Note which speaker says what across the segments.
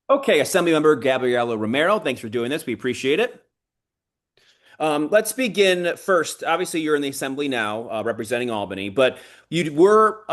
Speaker 1: Okay, Assemblymember Gabriella Romero, thanks for doing this. We appreciate it. Let's begin first. Obviously, you're in the assembly now, representing Albany, but you were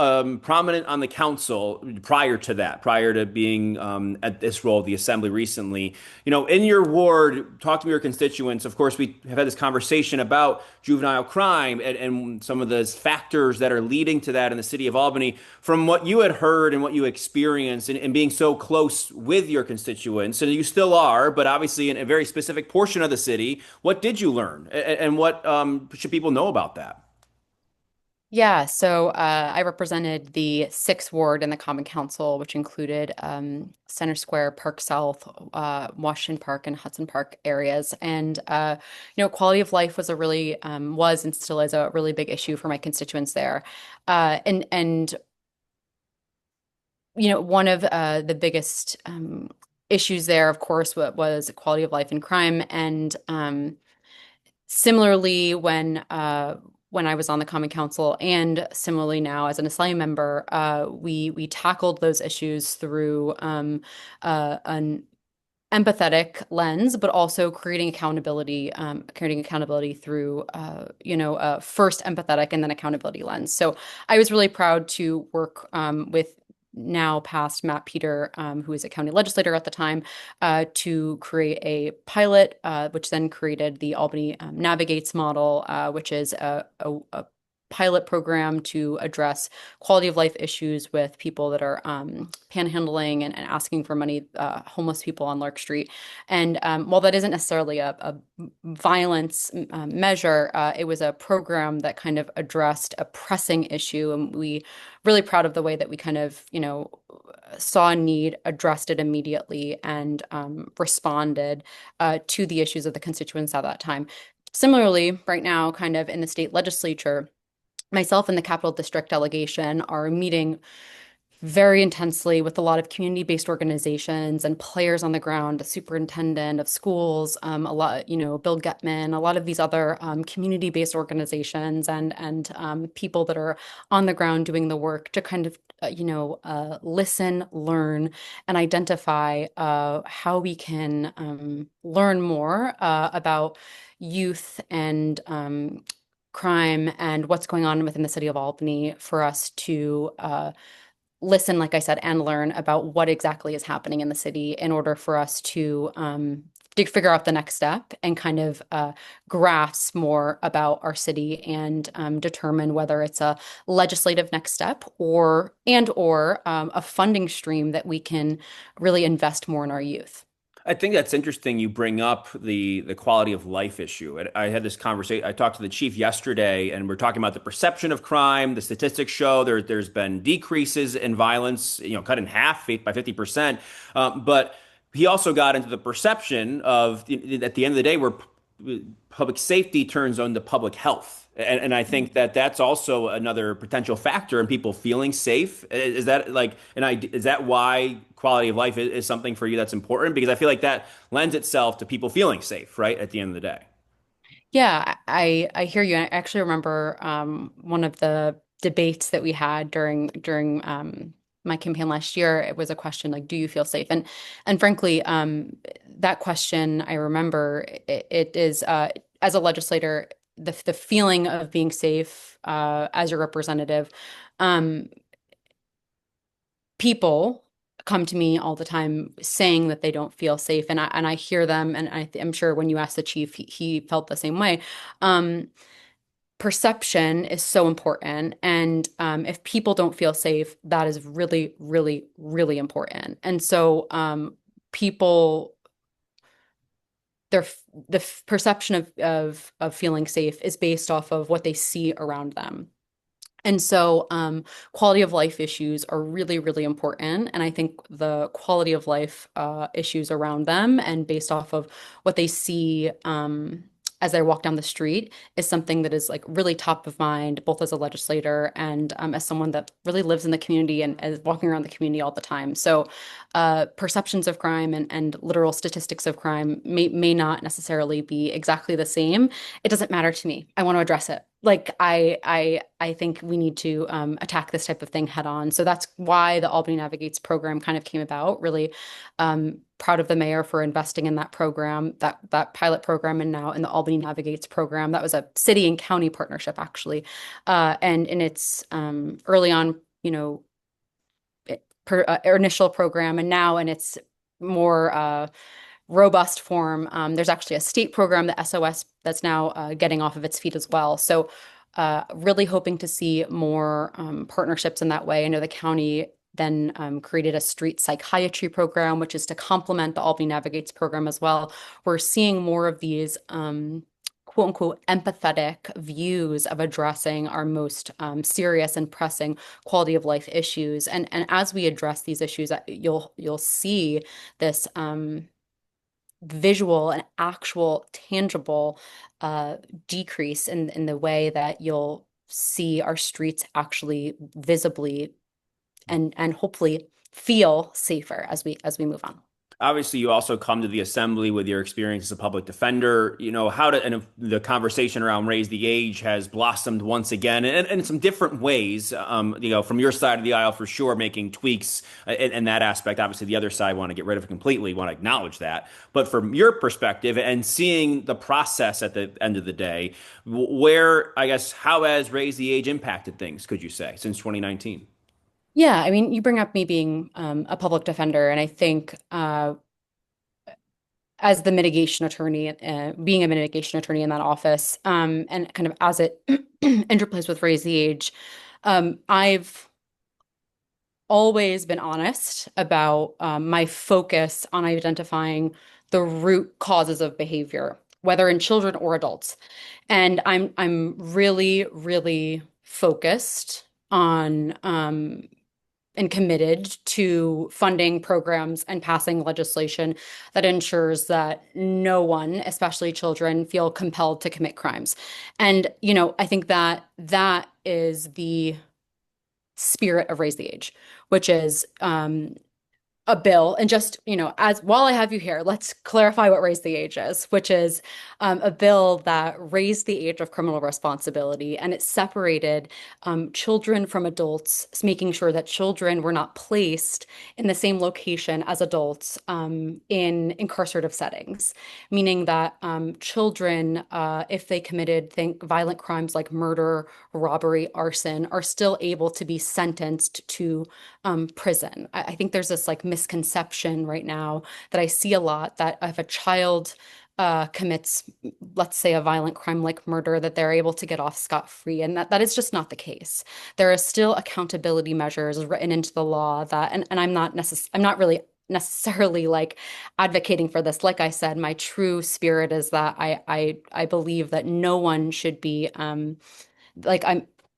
Speaker 1: prominent on the council prior to that, prior to being at this role of the assembly recently. In your ward, talk to your constituents. Of course, we have had this conversation about juvenile crime and some of the factors that are leading to that in the city of Albany. From what you had heard and what you experienced, and being so close with your constituents, and you still are, but obviously in a very specific portion of the city, what did you learn, and what should people know about that?
Speaker 2: Yeah, so I represented the sixth ward in the Common Council, which included Center Square, Park South, Washington Park, and Hudson Park areas. And quality of life was a really was and still is a really big issue for my constituents there. And one of the biggest issues there, of course, was quality of life and crime. And similarly, when I was on the Common Council, and similarly now as an Assembly member, we tackled those issues through an empathetic lens, but also creating accountability through first empathetic and then accountability lens. So I was really proud to work with now past Matt Peter, who was a county legislator at the time, to create a pilot, which then created the Albany Navigates model, which is a pilot program to address quality of life issues with people that are panhandling and asking for money, homeless people on Lark Street. And while that isn't necessarily a violence measure, it was a program that kind of addressed a pressing issue. And we really proud of the way that we kind of, saw a need, addressed it immediately, and responded to the issues of the constituents at that time. Similarly, right now, kind of in the state legislature, myself and the Capital District delegation are meeting very intensely with a lot of community-based organizations and players on the ground, the superintendent of schools, a lot, Bill Getman, a lot of these other community-based organizations and people that are on the ground doing the work to kind of listen, learn, and identify how we can learn more about youth and crime and what's going on within the city of Albany for us to listen, like I said, and learn about what exactly is happening in the city in order for us to figure out the next step and kind of grasp more about our city and determine whether it's a legislative next step or a funding stream that we can really invest more in our youth.
Speaker 1: I think that's interesting you bring up the quality of life issue. I had this conversation. I talked to the chief yesterday, and we're talking about the perception of crime. The statistics show there's been decreases in violence, cut in half by 50%. But he also got into the perception of, at the end of the day, where public safety turns on to public health. And I think that that's also another potential factor in people feeling safe. Is that like is that why quality of life is something for you that's important? Because I feel like that lends itself to people feeling safe, right? At the end of the day.
Speaker 2: Yeah, I hear you. I actually remember one of the debates that we had during my campaign last year. It was a question like, "Do you feel safe?" And frankly, that question I remember it is as a legislator, the feeling of being safe as your representative. Um, People come to me all the time saying that they don't feel safe, and I hear them, and I'm sure when you asked the chief, he felt the same way. Um, Perception is so important, and if people don't feel safe, that is really, really, really important. And so, people, their the perception of feeling safe is based off of what they see around them. And so, quality of life issues are really, really important. And I think the quality of life issues around them and based off of what they see as they walk down the street is something that is like really top of mind, both as a legislator and as someone that really lives in the community and is walking around the community all the time. So, perceptions of crime and literal statistics of crime may not necessarily be exactly the same. It doesn't matter to me. I want to address it. I think we need to attack this type of thing head on. So that's why the Albany Navigates program kind of came about. Really proud of the mayor for investing in that program, that pilot program, and now in the Albany Navigates program. That was a city and county partnership, actually, and in its early on, initial program, and now in its more robust form. There's actually a state program, the SOS, that's now getting off of its feet as well. So, really hoping to see more partnerships in that way. I know the county then created a street psychiatry program, which is to complement the Albany Navigates program as well. We're seeing more of these quote unquote empathetic views of addressing our most serious and pressing quality of life issues. And as we address these issues, you'll see this visual and actual tangible decrease in the way that you'll see our streets actually visibly and hopefully feel safer as we move on.
Speaker 1: Obviously, you also come to the assembly with your experience as a public defender. And the conversation around raise the age has blossomed once again, and in some different ways. From your side of the aisle for sure, making tweaks in that aspect. Obviously, the other side want to get rid of it completely, want to acknowledge that. But from your perspective and seeing the process at the end of the day, how has raise the age impacted things? Could you say since 2019?
Speaker 2: Yeah, I mean, you bring up me being a public defender, and I think as the mitigation attorney, being a mitigation attorney in that office, and kind of as it interplays with raise the age, I've always been honest about my focus on identifying the root causes of behavior, whether in children or adults. And I'm really, really focused on and committed to funding programs and passing legislation that ensures that no one, especially children, feel compelled to commit crimes. And, I think that that is the spirit of Raise the Age, which is a bill. And just, as while I have you here, let's clarify what Raise the Age is, which is a bill that raised the age of criminal responsibility, and it separated children from adults, making sure that children were not placed in the same location as adults in incarcerative settings, meaning that children, if they committed violent crimes like murder, robbery, arson, are still able to be sentenced to prison. I think there's this like misconception right now that I see a lot, that if a child commits, let's say, a violent crime like murder, that they're able to get off scot-free. And that is just not the case. There are still accountability measures written into the law that, and I'm not really necessarily like advocating for this. Like I said, my true spirit is that I believe that no one should be like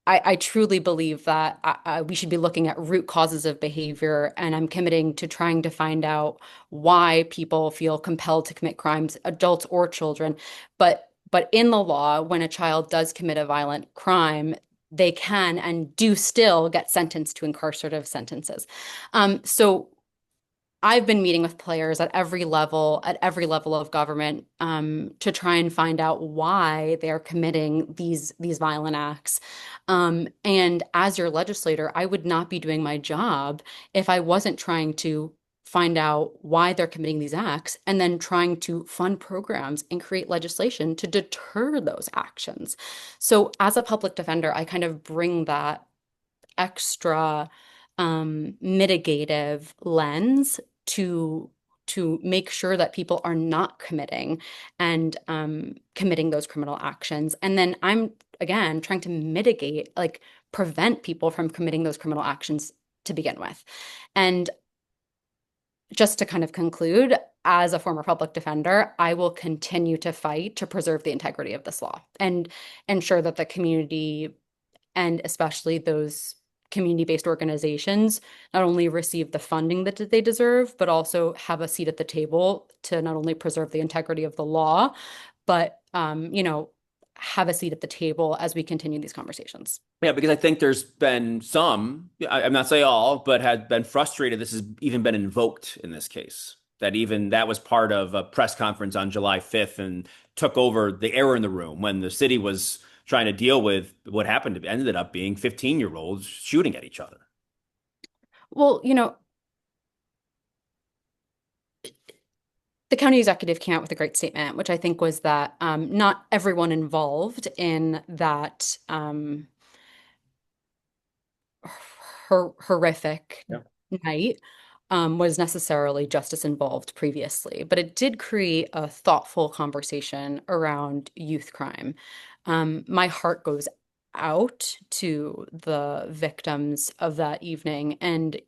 Speaker 2: I truly believe that we should be looking at root causes of behavior, and I'm committing to trying to find out why people feel compelled to commit crimes, adults or children. But in the law, when a child does commit a violent crime, they can and do still get sentenced to incarcerative sentences. So I've been meeting with players at every level of government, to try and find out why they're committing these violent acts. And as your legislator, I would not be doing my job if I wasn't trying to find out why they're committing these acts and then trying to fund programs and create legislation to deter those actions. So as a public defender, I kind of bring that extra mitigative lens to make sure that people are not committing and committing those criminal actions. And then I'm again trying to mitigate, like prevent people from committing those criminal actions to begin with. And just to kind of conclude, as a former public defender, I will continue to fight to preserve the integrity of this law and ensure that the community, and especially those community-based organizations, not only receive the funding that they deserve, but also have a seat at the table to not only preserve the integrity of the law, but have a seat at the table as we continue these conversations.
Speaker 1: Yeah, because I think there's been some, I'm not saying all, but had been frustrated. This has even been invoked in this case. That was part of a press conference on July 5th and took over the air in the room when the city was trying to deal with what happened, ended up being 15-year-olds shooting at each other.
Speaker 2: Well, the county executive came out with a great statement, which I think was that not everyone involved in that horrific
Speaker 1: Yeah.
Speaker 2: night was necessarily justice involved previously, but it did create a thoughtful conversation around youth crime. My heart goes out to the victims of that evening, and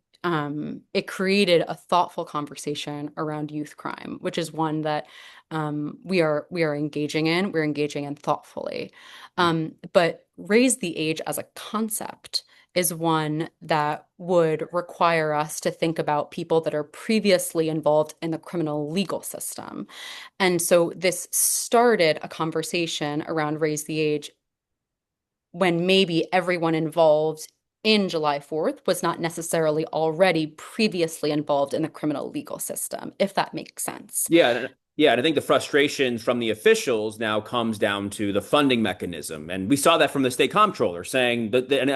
Speaker 2: it created a thoughtful conversation around youth crime, which is one that we are engaging in. We're engaging in thoughtfully, but raise the age as a concept is one that would require us to think about people that are previously involved in the criminal legal system. And so this started a conversation around raise the age when maybe everyone involved in July 4th was not necessarily already previously involved in the criminal legal system, if that makes sense.
Speaker 1: Yeah, yeah, and I think the frustration from the officials now comes down to the funding mechanism, and we saw that from the state comptroller saying and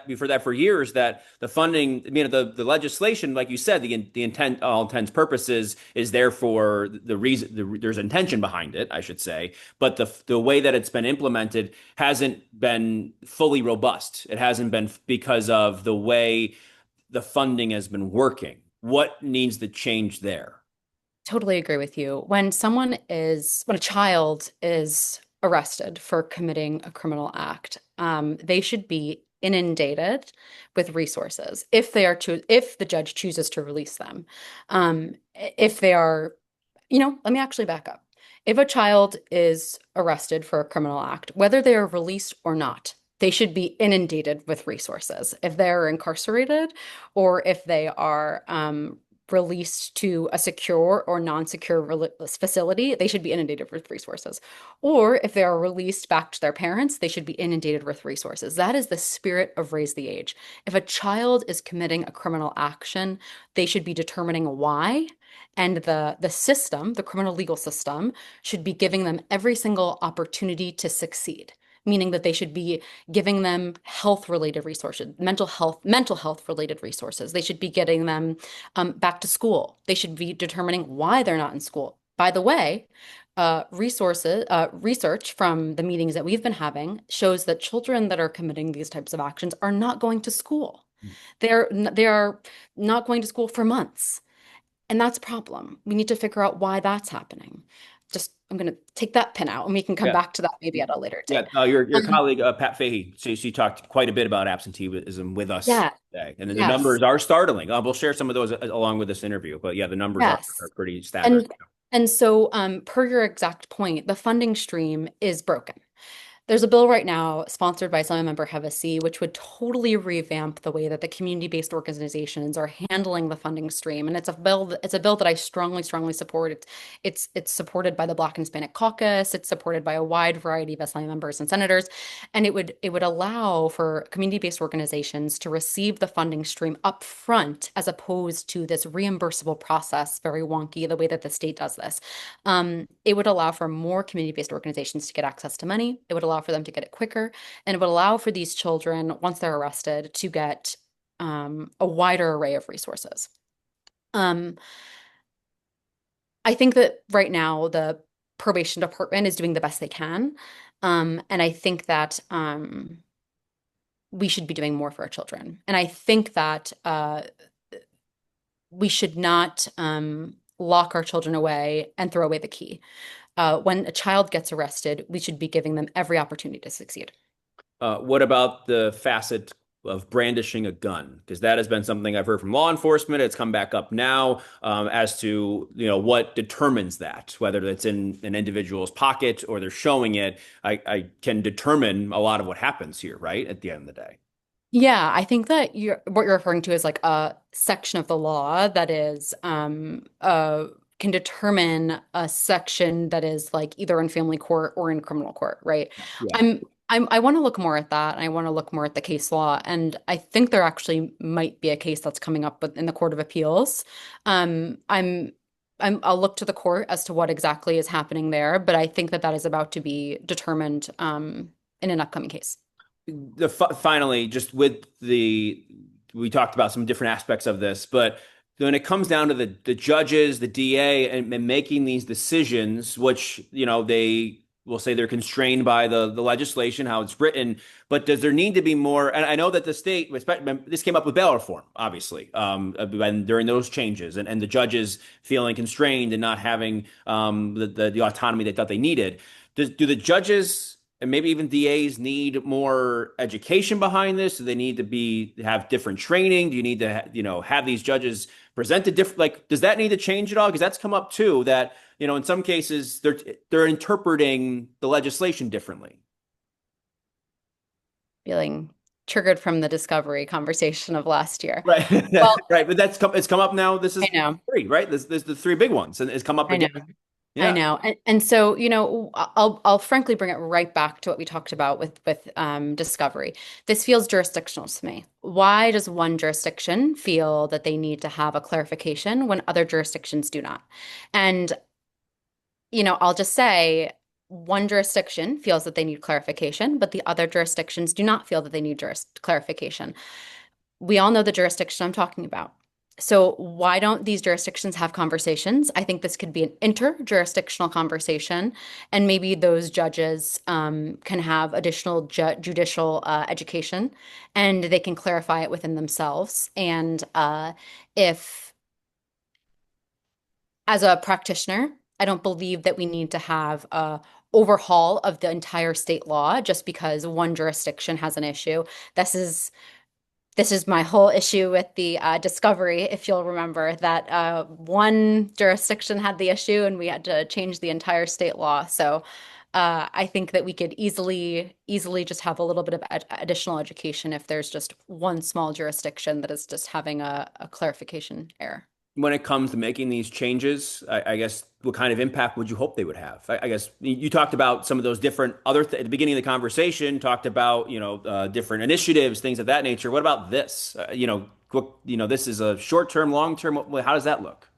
Speaker 1: we've heard that for years, that the funding, the legislation, like you said, the intent, all intents purposes, is there for the reason. There's intention behind it, I should say, but the way that it's been implemented hasn't been fully robust. It hasn't been because of the way the funding has been working. What needs to change there?
Speaker 2: Totally agree with you. When a child is arrested for committing a criminal act, they should be inundated with resources if the judge chooses to release them. If they are, let me actually back up. If a child is arrested for a criminal act, whether they are released or not, they should be inundated with resources. If they're incarcerated or if they are released to a secure or non-secure facility, they should be inundated with resources. Or if they are released back to their parents, they should be inundated with resources. That is the spirit of Raise the Age. If a child is committing a criminal action, they should be determining why. And the system, the criminal legal system, should be giving them every single opportunity to succeed, meaning that they should be giving them health-related resources, mental health related resources. They should be getting them back to school. They should be determining why they're not in school. By the way, research from the meetings that we've been having shows that children that are committing these types of actions are not going to school. They are not going to school for months. And that's a problem. We need to figure out why that's happening. I'm going to take that pin out and we can come
Speaker 1: Yeah.
Speaker 2: back to that maybe at a later
Speaker 1: Yeah,
Speaker 2: date.
Speaker 1: your
Speaker 2: Um,
Speaker 1: colleague Pat Fahey, she talked quite a bit about absenteeism with us
Speaker 2: yeah,
Speaker 1: today, and the
Speaker 2: yes,
Speaker 1: numbers are startling. We'll share some of those along with this interview, but yeah, the numbers are
Speaker 2: yes.
Speaker 1: pretty staggering.
Speaker 2: And so per your exact point, the funding stream is broken. There's a bill right now sponsored by Assemblymember Hevesi, which would totally revamp the way that the community-based organizations are handling the funding stream. And it's a bill that I strongly, strongly support. It's supported by the Black and Hispanic Caucus. It's supported by a wide variety of Assembly members and senators. And it would allow for community-based organizations to receive the funding stream up front as opposed to this reimbursable process, very wonky, the way that the state does this. It would allow for more community-based organizations to get access to money. It would allow for them to get it quicker, and it would allow for these children, once they're arrested, to get a wider array of resources. Um, I think that right now the probation department is doing the best they can, and I think that we should be doing more for our children. And I think that we should not lock our children away and throw away the key. When a child gets arrested, we should be giving them every opportunity to succeed.
Speaker 1: What about the facet of brandishing a gun? Because that has been something I've heard from law enforcement. It's come back up now, as to what determines that, whether it's in an individual's pocket or they're showing it. I can determine a lot of what happens here, right? At the end of the day.
Speaker 2: Yeah, I think that what you're referring to is like a section of the law that is can determine a section that is like either in family court or in criminal court, right?
Speaker 1: Yeah.
Speaker 2: I want to look more at that, and I want to look more at the case law, and I think there actually might be a case that's coming up in the Court of Appeals. Um, I'm I'll look to the court as to what exactly is happening there, but I think that that is about to be determined in an upcoming case.
Speaker 1: Finally, just we talked about some different aspects of this, but when it comes down to the judges, the DA, and making these decisions, which, they will say they're constrained by the legislation, how it's written, but does there need to be more? And I know that the state, this came up with bail reform, obviously, during those changes, and the judges feeling constrained and not having the autonomy they thought they needed. Do the judges and maybe even DAs need more education behind this? Do they need to have different training? Do you need to have these judges present a different, like, does that need to change at all? Because that's come up too, that in some cases they're interpreting the legislation differently.
Speaker 2: Feeling triggered from the discovery conversation of last year.
Speaker 1: Right.
Speaker 2: Well,
Speaker 1: Right. But it's come up now. This is
Speaker 2: I know.
Speaker 1: three, right? There's the three big ones, and it's come up
Speaker 2: I know.
Speaker 1: again.
Speaker 2: I
Speaker 1: Yeah.
Speaker 2: know. And so, I'll frankly bring it right back to what we talked about with discovery. This feels jurisdictional to me. Why does one jurisdiction feel that they need to have a clarification when other jurisdictions do not? And, I'll just say one jurisdiction feels that they need clarification, but the other jurisdictions do not feel that they need clarification. We all know the jurisdiction I'm talking about. So why don't these jurisdictions have conversations? I think this could be an interjurisdictional conversation, and maybe those judges can have additional judicial education, and they can clarify it within themselves. And if, as a practitioner, I don't believe that we need to have a overhaul of the entire state law just because one jurisdiction has an issue. This is my whole issue with the discovery, if you'll remember, that one jurisdiction had the issue and we had to change the entire state law. So I think that we could easily just have a little bit of additional education if there's just one small jurisdiction that is just having a clarification error.
Speaker 1: When it comes to making these changes, I guess, what kind of impact would you hope they would have? I guess you talked about some of those different at the beginning of the conversation, talked about, different initiatives, things of that nature. What about this? This is a short term, long term. How does that look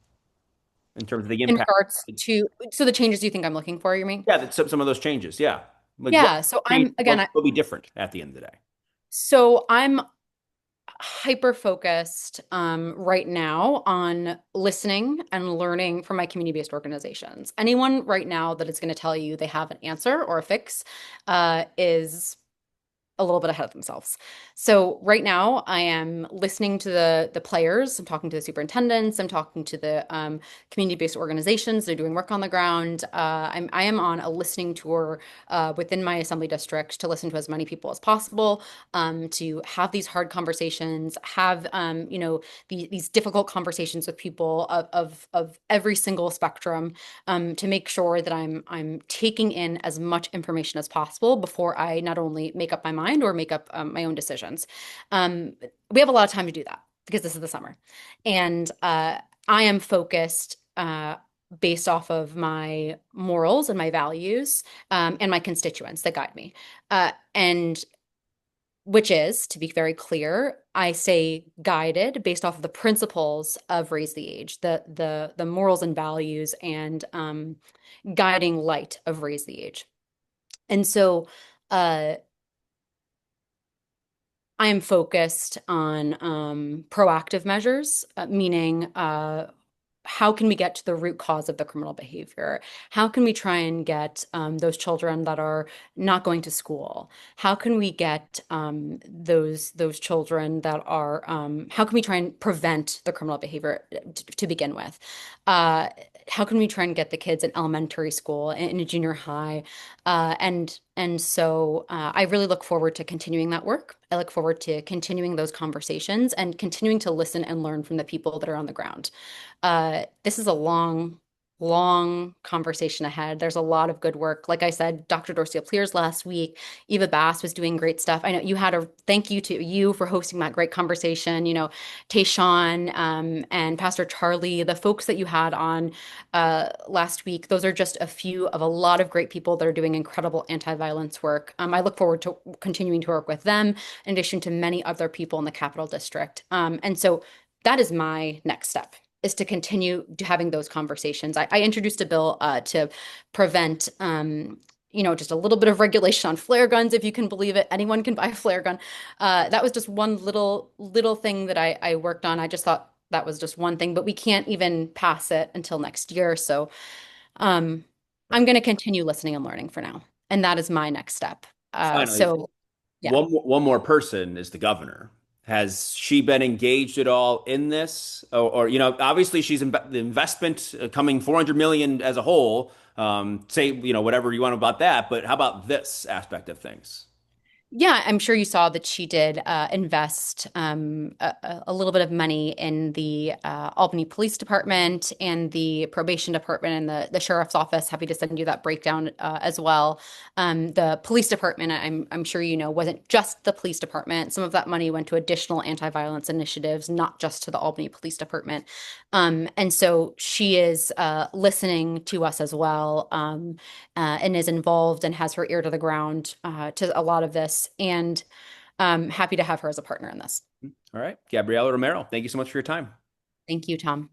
Speaker 1: in terms of the
Speaker 2: In
Speaker 1: impact?
Speaker 2: regards to, so the changes you think I'm looking for, you mean?
Speaker 1: Yeah, some of those changes. Yeah. Like
Speaker 2: Yeah, so
Speaker 1: what will be different at the end of the day?
Speaker 2: I'm hyper focused right now on listening and learning from my community-based organizations. Anyone right now that is going to tell you they have an answer or a fix is a little bit ahead of themselves. So right now I am listening to the players. I'm talking to the superintendents. I'm talking to the community-based organizations. They're doing work on the ground. I am on a listening tour within my assembly district to listen to as many people as possible, to have these hard conversations, have these difficult conversations with people of every single spectrum, to make sure that I'm taking in as much information as possible before I not only make up my mind or make up my own decisions. We have a lot of time to do that because this is the summer. And I am focused based off of my morals and my values, and my constituents that guide me. And which is, to be very clear, I say guided based off of the principles of Raise the Age, the morals and values and guiding light of Raise the Age. And so I am focused on proactive measures, meaning how can we get to the root cause of the criminal behavior? How can we try and get those children that are not going to school? How can we get those children that are, how can we try and prevent the criminal behavior to begin with? How can we try and get the kids in elementary school, in a junior high? And so I really look forward to continuing that work. I look forward to continuing those conversations and continuing to listen and learn from the people that are on the ground. This is a long conversation ahead. There's a lot of good work. Like I said, Dr. Dorcia Pleers last week, Eva Bass was doing great stuff. I know you had a thank you to you for hosting that great conversation. Tayshawn and Pastor Charlie, the folks that you had on last week, those are just a few of a lot of great people that are doing incredible anti-violence work. I look forward to continuing to work with them in addition to many other people in the Capital District. And so that is my next step, is to continue having those conversations. I introduced a bill to prevent just a little bit of regulation on flare guns, if you can believe it. Anyone can buy a flare gun. That was just one little thing that I worked on. I just thought that was just one thing, but we can't even pass it until next year. So um, I'm
Speaker 1: Right.
Speaker 2: going to continue listening and learning for now, and that is my next step.
Speaker 1: Finally,
Speaker 2: So yeah.
Speaker 1: one more person is the governor. Has she been engaged at all in this? Or obviously she's the investment coming 400 million as a whole. Say, whatever you want about that, but how about this aspect of things?
Speaker 2: Yeah, I'm sure you saw that she did invest a little bit of money in the Albany Police Department and the Probation Department and the Sheriff's Office. Happy to send you that breakdown as well. The Police Department, I'm sure you know, wasn't just the Police Department. Some of that money went to additional anti-violence initiatives, not just to the Albany Police Department. And so she is listening to us as well. And is involved and has her ear to the ground to a lot of this. And happy to have her as a partner in this.
Speaker 1: All right, Gabriella Romero, thank you so much for your time.
Speaker 2: Thank you, Tom.